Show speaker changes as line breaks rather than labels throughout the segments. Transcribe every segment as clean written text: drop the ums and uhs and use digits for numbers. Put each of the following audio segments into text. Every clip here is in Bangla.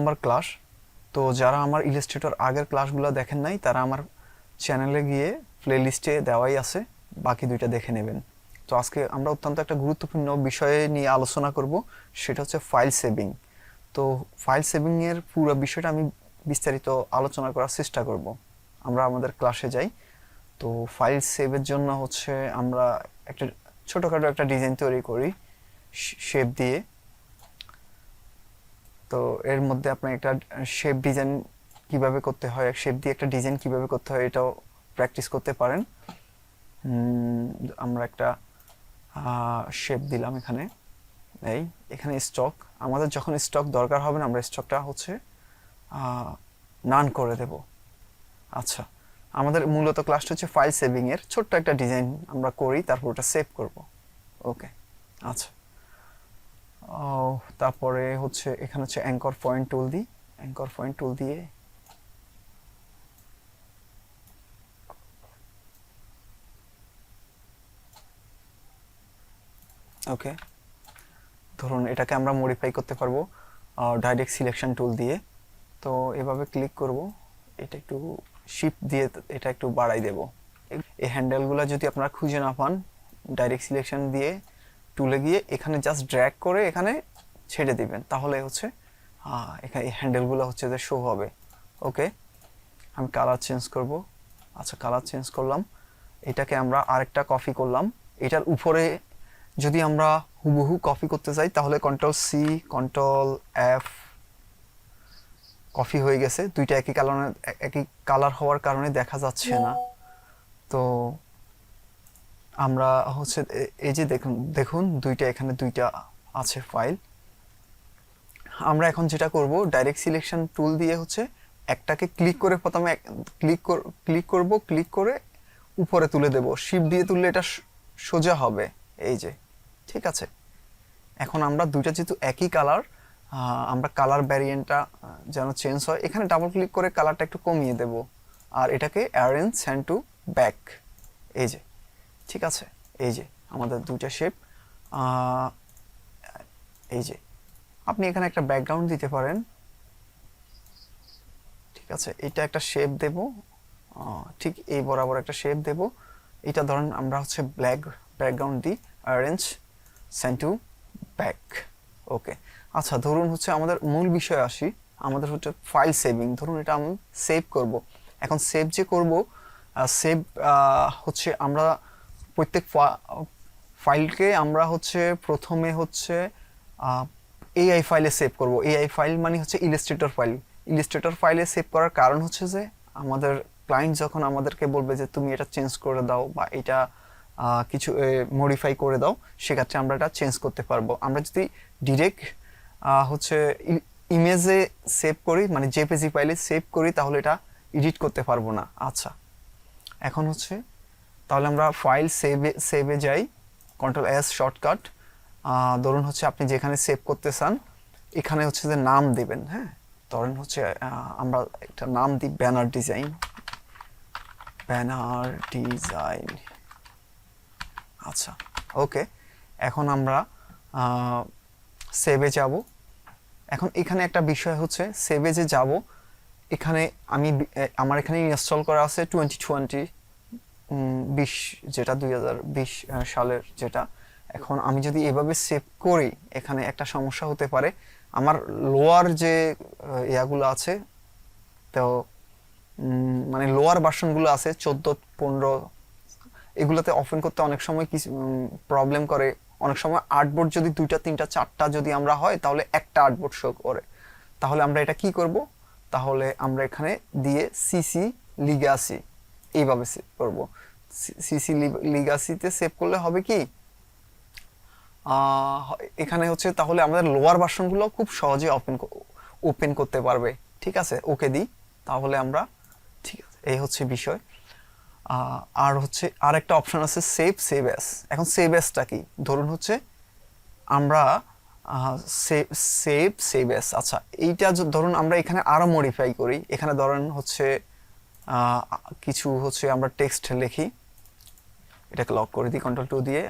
Number class. তো যারা আমার ইলাস্ট্রেটর আগের ক্লাসগুলো দেখেন নাই তারা আমার চ্যানেলে গিয়ে প্লেলিস্টে দেওয়াই আছে, বাকি দুইটা দেখে নেবেন। তো আজকে আমরা অত্যন্ত একটা গুরুত্বপূর্ণ বিষয়ে নিয়ে আলোচনা করব, সেটা হচ্ছে ফাইল সেভিং। তো ফাইল সেভিংয়ের পুরো বিষয়টা আমি বিস্তারিত আলোচনা করার চেষ্টা করব। আমরা আমাদের ক্লাসে যাই। তো ফাইল সেভের জন্য হচ্ছে আমরা একটা ছোটোখাটো একটা ডিজাইন তৈরি করি শেপ দিয়ে। তো এর মধ্যে আপনার একটা শেপ ডিজাইন কিভাবে করতে হয়, শেপ দিয়ে একটা ডিজাইন কিভাবে করতে হয় এটাও প্র্যাকটিস করতে পারেন। আমরা একটা শেপ দিলাম এখানে, এখানে স্টক, আমাদের যখন স্টক দরকার হবে না আমরা স্টকটা হচ্ছে নান করে দেব। আচ্ছা, আমাদের মূলত ক্লাসটা হচ্ছে ফাইল সেভিং এর ছোট্ট একটা ডিজাইন আমরা করি, তারপর ওটা সেভ করব। ওকে, আচ্ছা। তারপরে হচ্ছে এখানে হচ্ছে অ্যাঙ্কর পয়েন্ট টুল দিই, অ্যাঙ্কর পয়েন্ট টুল দিয়ে ওকে, ধরুন এটাকে আমরা মডিফাই করতে পারবো ডাইরেক্ট সিলেকশন টুল দিয়ে। তো এভাবে ক্লিক করব, এটা একটু শিফট দিয়ে এটা একটু বাড়াই দেব। এই হ্যান্ডেলগুলো যদি আপনারা খুঁজে না পান, ডাইরেক্ট সিলেকশন দিয়ে টুলে গিয়ে এখানে জাস্ট ড্র্যাগ করে এখানে ছেড়ে দিবেন, তাহলে হচ্ছে এখানে এই হ্যান্ডেলগুলো হচ্ছে যে শো হবে। ওকে, আমি কালার চেঞ্জ করব। আচ্ছা, কালার চেঞ্জ করলাম, এটাকে আমরা আরেকটা কপি করলাম। এটার উপরে যদি আমরা হুবহু কপি করতে চাই তাহলে control C control F, copy হয়ে গেছে। দুইটা একই কালার হওয়ার কারণে দেখা যাচ্ছে না। তো আমরা হচ্ছে এই যে দেখুন দুইটা, এখানে দুইটা আছে ফাইল। আমরা এখন যেটা করব, ডাইরেক্ট সিলেকশন টুল দিয়ে হচ্ছে একটাকে ক্লিক করে প্রথমে ক্লিক করে উপরে তুলে দেব। শিফট দিয়ে তুললে এটা সোজা হবে, এই যে, ঠিক আছে। এখন আমরা দুইটা যেহেতু একই কালার, আমরা কালার ভ্যারিয়েন্টটা যেন চেঞ্জ হয়, এখানে ডাবল ক্লিক করে কালারটা একটু কমিয়ে দেব, আর এটাকে অ্যারেঞ্জ সেন্ড টু ব্যাক, এই যে, ঠিক আছে। এই যে আমাদের দুইটা শেপ, এই যে আপনি এখানে একটা ব্যাকগ্রাউন্ড দিতে পারেন, ঠিক আছে। এটা একটা শেপ দেব, ঠিক এই বরাবর একটা শেপ দেব। এটা ধরেন আমরা হচ্ছে ব্ল্যাক ব্যাকগ্রাউন্ড দিই, অ্যারেঞ্জ সেন্ড টু ব্যাক। ওকে, আচ্ছা, ধরুন হচ্ছে আমাদের মূল বিষয়ে আসি। আমাদের হচ্ছে ফাইল সেভিং। ধরুন এটা আমি সেভ করব। এখন সেভ যে করব, সেভ হচ্ছে আমরা প্রত্যেক ফাইলকে আমরা হচ্ছে প্রথমে হচ্ছে এআই ফাইলে সেভ করব। এআই ফাইল মানে হচ্ছে ইলাস্ট্রেটর ফাইল। ইলাস্ট্রেটর ফাইলে সেভ করার কারণ হচ্ছে যে আমাদের ক্লায়েন্ট যখন আমাদেরকে বলবে যে তুমি এটা চেঞ্জ করে দাও বা এটা কিছু মডিফাই করে দাও, সেক্ষেত্রে আমরা এটা চেঞ্জ করতে পারবো। আমরা যদি ডিরেক্ট হচ্ছে ইমেজে সেভ করি, মানে জেপিজি ফাইলে সেভ করি, তাহলে এটা এডিট করতে পারবো না। আচ্ছা, এখন হচ্ছে তাহলে আমরা ফাইল সেভে যাই, কন্ট্রোল এস শর্টকাট। ধরুন হচ্ছে আপনি যেখানে সেভ করতে চান এখানে হচ্ছে যে নাম দেবেন। হ্যাঁ, ধরেন হচ্ছে আমরা একটা নাম দিই ব্যানার ডিজাইন, ব্যানার ডিজাইন। আচ্ছা, ওকে, এখন আমরা সেভে যাব। এখন এখানে একটা বিষয় হচ্ছে সেভে যে যাব, এখানে আমার এখানে ইনস্টল করা আছে 2020 যেটা 2020 সালের যেটা। এখন আমি যদি এভাবে সেভ করি, এখানে একটা সমস্যা হতে পারে। আমার লোয়ার যে ইয়াগুলো আছে, তো মানে লোয়ার ভার্সনগুলো আছে 14-15, এগুলোতে ওপেন করতে অনেক সময় কিছু প্রবলেম করে। অনেক সময় আর্টবোর্ড যদি 2টা 3টা 4টা যদি আমরা হয়, তাহলে একটা আর্টবোর্ড শো করে। তাহলে আমরা এটা কি করব, তাহলে আমরা এখানে দিয়ে সিসি লিগাসি এইভাবে সেভ করব। সিসি লিগাসিতে সেভ করলে হবে কি, এখানে হচ্ছে তাহলে আমাদের লোয়ার ভার্সনগুলো খুব সহজে ওপেন করতে পারবে। ঠিক আছে, ওকে দিই, তাহলে আমরা, ঠিক আছে, এই হচ্ছে বিষয়। আর হচ্ছে আর একটা অপশন আছে সেভ অ্যাস। এখন সেভ অ্যাসটা কি, ধরুন হচ্ছে আমরা সেভ অ্যাস। আচ্ছা, এইটা ধরুন আমরা এখানে আরো মডিফাই করি। এখানে ধরেন হচ্ছে কিছু হচ্ছে আমরা টেক্সট লিখি, এটাকে লক করে দিই কন্ট্রোল 2 দিয়ে,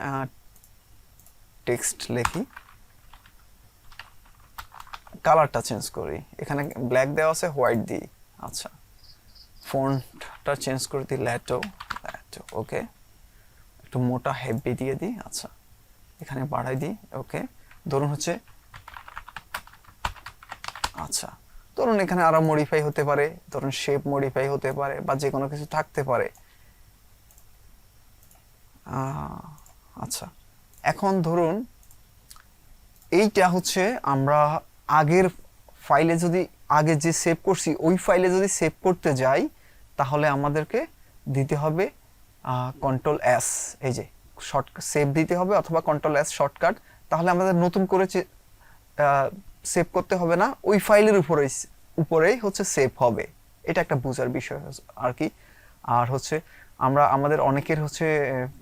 টেক্সট লিখি, কালারটা চেঞ্জ করি, এখানে ব্ল্যাক দেওয়া আছে, হোয়াইট দিই। আচ্ছা, ফন্টটা চেঞ্জ করে দিই ল্যাটো, ওকে, একটু মোটা হেভি দিয়ে দিই। আচ্ছা, এখানে বাড়াই দিই, ওকে, ধরুন হচ্ছে, আচ্ছা ধরুন এখানে আরো মডিফাই হতে পারে, ধরুন শেপ মডিফাই হতে পারে বা যে কোনো কিছু থাকতে পারে। আচ্ছা, এখন ধরুন এইটা হচ্ছে আমরা আগের ফাইলে যদি আগে যে সেভ করছি ওই ফাইলে যদি সেভ করতে যাই তাহলে আমাদেরকে দিতে হবে কন্ট্রোল এস, এই যে শর্ট সেভ দিতে হবে অথবা কন্ট্রোল এস শর্টকাট, তাহলে আমাদের নতুন করে সেভ করতে হবে না, ওই ফাইলের উপরেই হচ্ছে সেভ হবে। এটা একটা বোঝার বিষয় আর কি। আর হচ্ছে আমাদের অনেকের হচ্ছে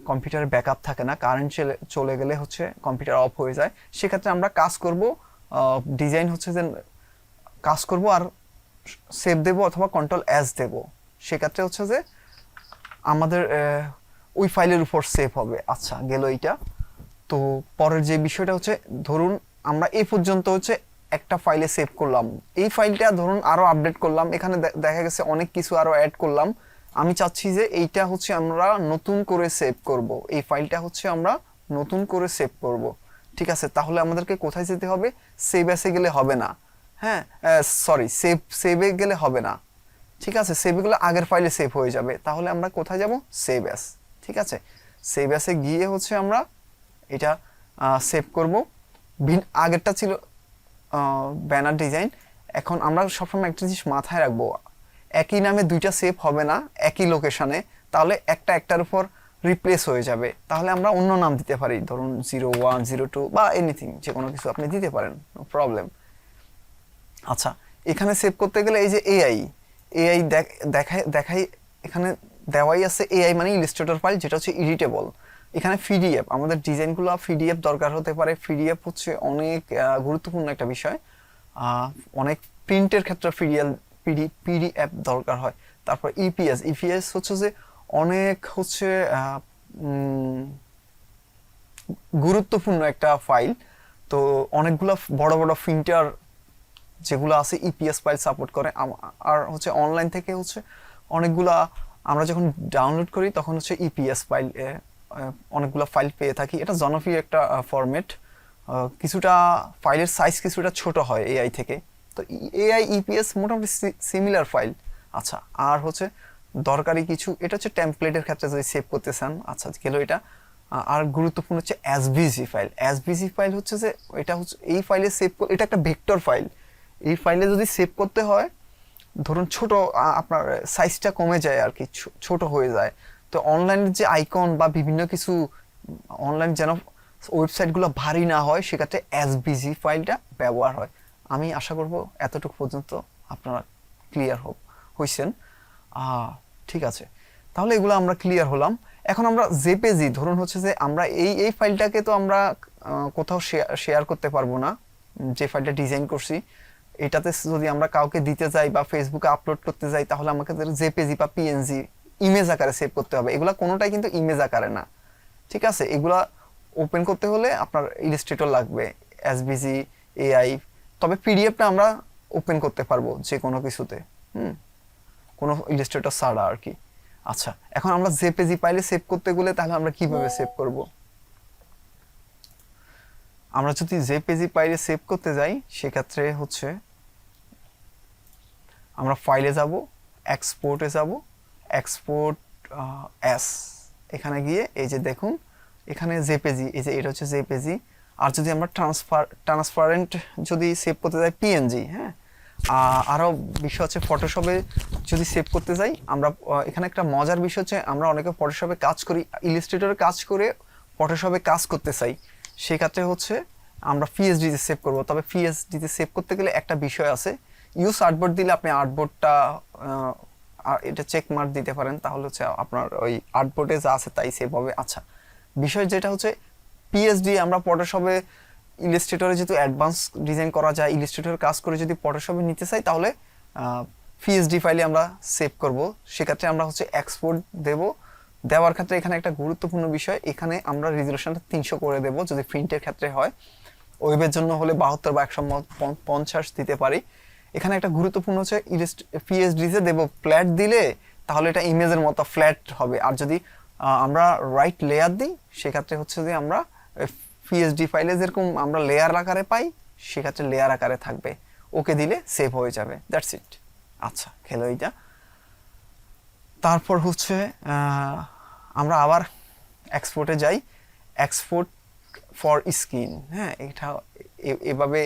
কম্পিউটারে ব্যাকআপ থাকে না, কারেন্ট চলে গেলে হচ্ছে কম্পিউটার অফ হয়ে যায়, সেক্ষেত্রে আমরা কাজ করব, ডিজাইন হচ্ছে যে কাজ করব আর সেভ দেব অথবা কন্ট্রোল এস দেব, সেক্ষেত্রে হচ্ছে যে আমাদের ওই ফাইলের উপর সেভ হবে। আচ্ছা, গেল এইটা। তো পরের যে বিষয়টা হচ্ছে, ধরুন আমরা এই পর্যন্ত হচ্ছে একটা ফাইলে সেভ করলাম, এই ফাইলটা ধরুন আরো আপডেট করলাম, এখানে দেখা গেছে অনেক কিছু আরো অ্যাড করলাম, আমি চাচ্ছি যে এইটা হচ্ছে আমরা নতুন করে সেভ করব, এই ফাইলটা হচ্ছে আমরা নতুন করে সেভ করব। ঠিক আছে, তাহলে আমাদেরকে কোথায় যেতে হবে? সেভ অ্যাসে গেলে হবে না, হ্যাঁ সরি, সেভে গেলে হবে না, ঠিক আছে, সেভে গেলে আগের ফাইলে সেভ হয়ে যাবে, তাহলে আমরা কোথায় যাব? Save as. ঠিক আছে, সেভ অ্যাসে গিয়ে হচ্ছে আমরা এটা সেভ করব। আগেরটা ছিল ব্যানার ডিজাইন, এখন আমরা সবসময় একটা জিনিস মাথায় রাখবো, একই নামে দুইটা সেভ হবে না একই লোকেশনে, তাহলে একটা একটার উপর রিপ্লেস হয়ে যাবে, তাহলে আমরা অন্য নাম দিতে পারি, ধরুন 01, 02 বা এনিথিং, যে কোনো কিছু আপনি দিতে পারেন, নো প্রবলেম। আচ্ছা, এখানে সেভ করতে গেলে এই যে এআই দেখাই এখানে দেওয়াই আছে, এআই মানে ইলাস্ট্রেটর ফাইল, যেটা হচ্ছে এডিটেবল। এখানে পিডিএফ, আমাদের ডিজাইনগুলো পিডিএফ দরকার হতে পারে, পিডিএফ হচ্ছে অনেক গুরুত্বপূর্ণ একটা বিষয়, অনেক প্রিন্টের ক্ষেত্রে পিডিএফ দরকার হয়। তারপর ইপিএস হচ্ছে যে অনেক হচ্ছে গুরুত্বপূর্ণ একটা ফাইল, তো অনেকগুলো বড় বড় প্রিন্টার যেগুলো আছে ইপিএস ফাইল সাপোর্ট করে, আর হচ্ছে অনলাইন থেকে হচ্ছে অনেকগুলা আমরা যখন ডাউনলোড করি তখন হচ্ছে ইপিএস ফাইল অনেকগুলো ফাইল পেয়ে থাকি, এটা জনপ্রিয় একটা ফরম্যাট, কিছুটা ফাইলের সাইজ কিছুটা ছোট হয় এআই থেকে, তো এআই ইপিএস মোটামুটি সিমিলার ফাইল। আচ্ছা, আর হচ্ছে দরকারি কিছু, এটা হচ্ছে টেমপ্লেটের ক্ষেত্রে যদি সেভ করতে চান। আচ্ছা, গেল এটা। আর গুরুত্বপূর্ণ হচ্ছে এসভিজি ফাইল। এসভিজি ফাইল হচ্ছে যে এটা হচ্ছে এই ফাইলে সেভ, এটা একটা ভেক্টর ফাইল, এই ফাইলে যদি সেভ করতে হয় ধরুন ছোট, আপনার সাইজটা কমে যায় আর কি, ছোট হয়ে যায়, তো অনলাইনের যে আইকন বা বিভিন্ন কিছু অনলাইন যেন ওয়েবসাইটগুলো ভারী না হয় সেক্ষেত্রে এসভিজি ফাইলটা ব্যবহার হয়। আমি আশা করব এতটুকু পর্যন্ত আপনারা ক্লিয়ার হয়েছেন। ঠিক আছে, তাহলে এগুলো আমরা ক্লিয়ার হলাম। এখন আমরা জেপিজি, ধরুন হচ্ছে যে আমরা এই ফাইলটাকে তো আমরা কোথাও শেয়ার করতে পারবো না, যে ফাইলটা ডিজাইন করছি এটাতে যদি আমরা কাউকে দিতে যাই বা ফেসবুকে আপলোড করতে যাই তাহলে আমাকে জেপিজি বা পিএনজি ইমেজ আকারে সেভ করতে হবে, এগুলা কোনোটাই কিন্তু ইমেজ আকারে না। ঠিক আছে, এগুলা ওপেন করতে হলে আপনার ইলাস্ট্রেটর লাগবে, এসভিজি, এআই, তবে পিডিএফটা আমরা ওপেন করতে পারবো যে কোনো কিছুতে, কোনো ইলাস্ট্রেটর ছাড়া আর কি। আচ্ছা, এখন আমরা জেপিজি ফাইলে সেভ করতে গেলে তাহলে আমরা কিভাবে সেভ করব? আমরা যদি জেপিজি ফাইলে সেভ করতে যাই সেক্ষেত্রে হচ্ছে আমরা ফাইলে যাব, এক্সপোর্টে যাব, এক্সপোর্ট এস, এখানে গিয়ে এই যে দেখুন এখানে জেপিজি, এই যে এটা হচ্ছে জেপিজি। আর যদি আমরা ট্রান্সপারেন্ট যদি সেভ করতে যাই পিএনজি, হ্যাঁ, আরও বিষয় হচ্ছে ফটোশপে যদি সেভ করতে যাই আমরা, এখানে একটা মজার বিষয় হচ্ছে আমরা অনেকে ফটোশপে কাজ করি, ইলাস্ট্রেটরে কাজ করে ফটোশপে কাজ করতে চাই, সেক্ষেত্রে হচ্ছে আমরা পিএসডিতে সেভ করব, তবে পিএসডিতে সেভ করতে গেলে একটা বিষয় আছে, ইউজ আর্টবোর্ড দিলে আপনি আর্টবোর্ডটা এটা চেক মার্ক দিতে পারেন, তাহলে হচ্ছে আপনার ওই আর্টবোর্ডে যা আছে তাই সেভ হবে। আচ্ছা, বিষয় যেটা হচ্ছে পিএসডি আমরা ফটোশপে ইলাস্ট্রেটরে যেহেতু অ্যাডভান্স ডিজাইন করা যায়, ইলাস্ট্রেটরে কাজ করে যদি ফটোশপে নিতে চাই তাহলে পিএসডি ফাইলে আমরা সেভ করব, সেক্ষেত্রে আমরা হচ্ছে এক্সপোর্ট দেব, দেওয়ার ক্ষেত্রে এখানে একটা গুরুত্বপূর্ণ বিষয়, এখানে আমরা রেজোলিউশনটা 300 করে দেব যদি প্রিন্টের ক্ষেত্রে হয়, ওয়েবের জন্য হলে 72 বা 150 দিতে পারি। এখানে একটা গুরুত্বপূর্ণ হচ্ছে পিএসডিতে দেব, ফ্ল্যাট দিলে তাহলে এটা ইমেজের মতো ফ্ল্যাট হবে। আর যদি আমরা রাইট লেয়ার দিই সেক্ষেত্রে হচ্ছে যে আমরা পিএসডি ফাইলে যেরকম আমরা লেয়ার আকারে পাই সেক্ষেত্রে লেয়ার আকারে থাকবে। ওকে দিলে সেভ হয়ে যাবে, দ্যাটস ইট। আচ্ছা, খেলো এইটা। তারপর হচ্ছে আমরা আবার এক্সপোর্টে যাই, এক্সপোর্ট ফর স্ক্রিন। হ্যাঁ, এটা এভাবে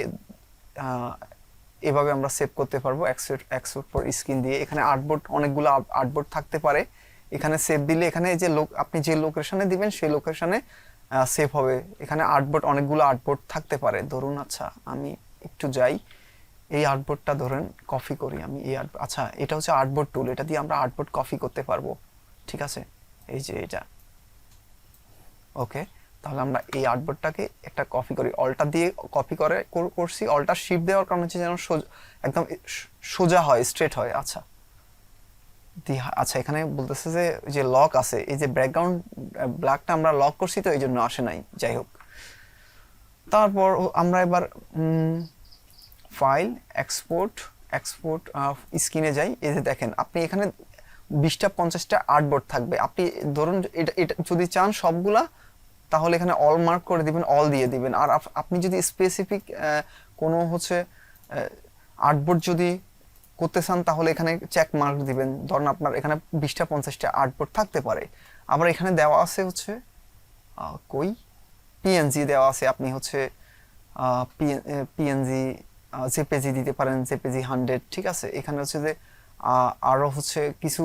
এভাবে আমরা সেভ করতে পারবো এক্সপোর্ট ফর স্ক্রিন দিয়ে। এখানে আর্টবোর্ড, অনেকগুলো আর্টবোর্ড থাকতে পারে। এখানে সেভ দিলে এখানে যে আপনি যে লোকেশনে দিবেন সেই লোকেশনে সেভ হবে। এখানে আর্টবোর্ড, অনেকগুলো আর্টবোর্ড থাকতে পারে। ধরুন, আচ্ছা আমি একটু যাই, এই আর্টবোর্ডটা ধরেন কপি করি আমি। আচ্ছা, এটা হচ্ছে আর্টবোর্ড টুল, এটা দিয়ে আমরা আর্টবোর্ড কপি করতে পারবো। ঠিক আছে, এই যে এটা। ওকে, তাহলে আমরা এই আর্টবোর্ডটাকে একটা কপি করি, অল্টার দিয়ে কপি করছি। অল্টার শিফট দেওয়ার কারণ হচ্ছে যেন একদম সোজা হয়, স্ট্রেট হয়। আচ্ছা, আচ্ছা এখানে বলতেছে যে লক আছে, এই যে ব্যাকগ্রাউন্ড ব্ল্যাকটা আমরা লক করছি তো এই জন্য আসে নাই। যাই হোক, তারপর আমরা এবার ফাইল, এক্সপোর্ট স্ক্রিনে যাই। এই যে দেখেন, আপনি এখানে 20টা 50টা আর্টবোর্ড থাকবে। আপনি ধরুন এটা যদি চান সবগুলা, তাহলে এখানে অল মার্ক করে দিবেন, অল দিয়ে দিবেন। আর আপনি যদি স্পেসিফিক কোনো হচ্ছে আর্টবোর্ড যদি করতে চান তাহলে এখানে চেক মার্ক দিবেন। ধরুন আপনার এখানে 20টা 50টা আর্টবোর্ড থাকতে পারে। আবার এখানে দেওয়া আছে হচ্ছে পিএনজি দেওয়া আছে। আপনি হচ্ছে পিএনজি জেপিজি দিতে পারেন, জেপিজি 100। ঠিক আছে, এখানে হচ্ছে যে আরও হচ্ছে কিছু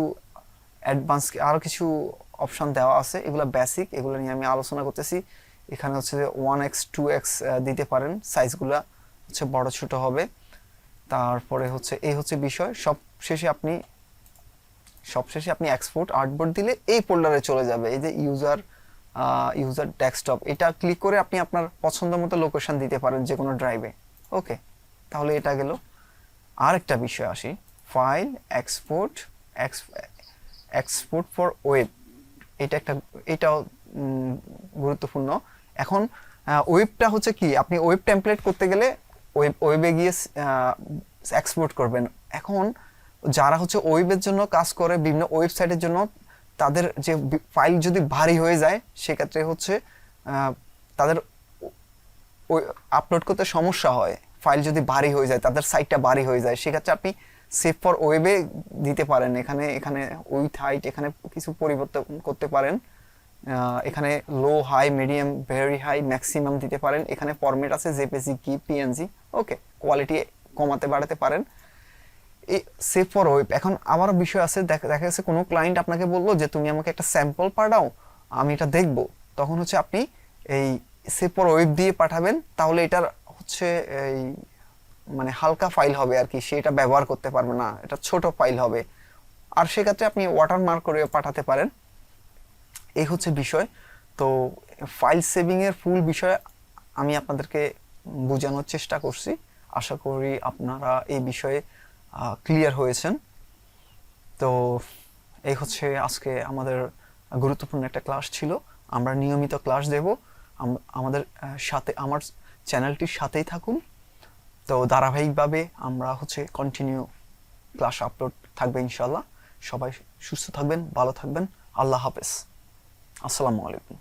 অ্যাডভান্স আরও কিছু অপশন দেওয়া আছে। এগুলো বেসিক, এগুলো নিয়ে আমি আলোচনা করতেছি। এখানে হচ্ছে যে 1x 2x দিতে পারেন, সাইজগুলো হচ্ছে বড় ছোট হবে। তারপরে হচ্ছে এই হচ্ছে বিষয়। সবশেষে আপনি এক্সপোর্ট আর্টবোর্ড দিলে এই ফোল্ডারে চলে যাবে। এই যে ইউজার ডেস্কটপ, এটা ক্লিক করে আপনি আপনার পছন্দ মতো লোকেশন দিতে পারেন যে কোনো ড্রাইভে। ওকে, তাহলে এটা গেল। আরেকটা বিষয় আসি, ফাইল, এক্সপোর্ট ফর ওয়েব। এটাও গুরুত্বপূর্ণ। এখন ওয়েবটা হচ্ছে কি, আপনি ওয়েব টেমপ্লেট করতে গেলে ওয়েবে গিয়ে এক্সপোর্ট করবেন। এখন যারা হচ্ছে ওয়েবের জন্য কাজ করে, বিভিন্ন ওয়েবসাইটের জন্য, তাদের যে ফাইল যদি ভারী হয়ে যায় সেক্ষেত্রে হচ্ছে তাদের আপলোড করতে সমস্যা হয়। ফাইল যদি ভারী হয়ে যায়, তাদের সাইটটা ভারী হয়ে যায়, সেক্ষেত্রে আপনি সেভ ফর ওয়েবে দিতে পারেন। এখানে উইথ হাইট এখানে কিছু পরিবর্তন করতে পারেন। এখানে low, high, medium, very high, maximum দিতে পারেন। এখানে ফরম্যাট আছে জেপিজি কি পিএনজি। ওকে, কোয়ালিটি কমাতে বাড়াতে পারেন। এই সেভ ফর ওয়েব। এখন আবার বিষয় আছে, দেখা যাচ্ছে কোনো ক্লায়েন্ট আপনাকে বললো যে তুমি আমাকে একটা স্যাম্পল পাঠাও, আমি এটা দেখবো। তখন হচ্ছে আপনি এই সেভ ফর ওয়েব দিয়ে পাঠাবেন, তাহলে এটার হচ্ছে এই মানে হালকা ফাইল হবে আর কি, সেটা ব্যবহার করতে পারবে না, এটা ছোট ফাইল হবে। আর সেক্ষেত্রে আপনি ওয়াটারমার্ক করে পাঠাতে পারেন। এই হচ্ছে বিষয়। তো ফাইল সেভিং এর ফুল বিষয় আমি আপনাদেরকে বোঝানোর চেষ্টা করছি। আশা করি আপনারা এই বিষয়ে ক্লিয়ার হয়েছেন। তো এই হচ্ছে আজকে আমাদের গুরুত্বপূর্ণ একটা ক্লাস ছিল। আমরা নিয়মিত ক্লাস দেব। আমাদের সাথে, আমার চ্যানেলটির সাথেই থাকুন। তো ধারাবাহিকভাবে আমরা হচ্ছে কন্টিনিউ ক্লাস আপলোড থাকবে ইনশাল্লাহ। সবাই সুস্থ থাকবেন, ভালো থাকবেন। আল্লাহ হাফেজ, আসসালামু আলাইকুম।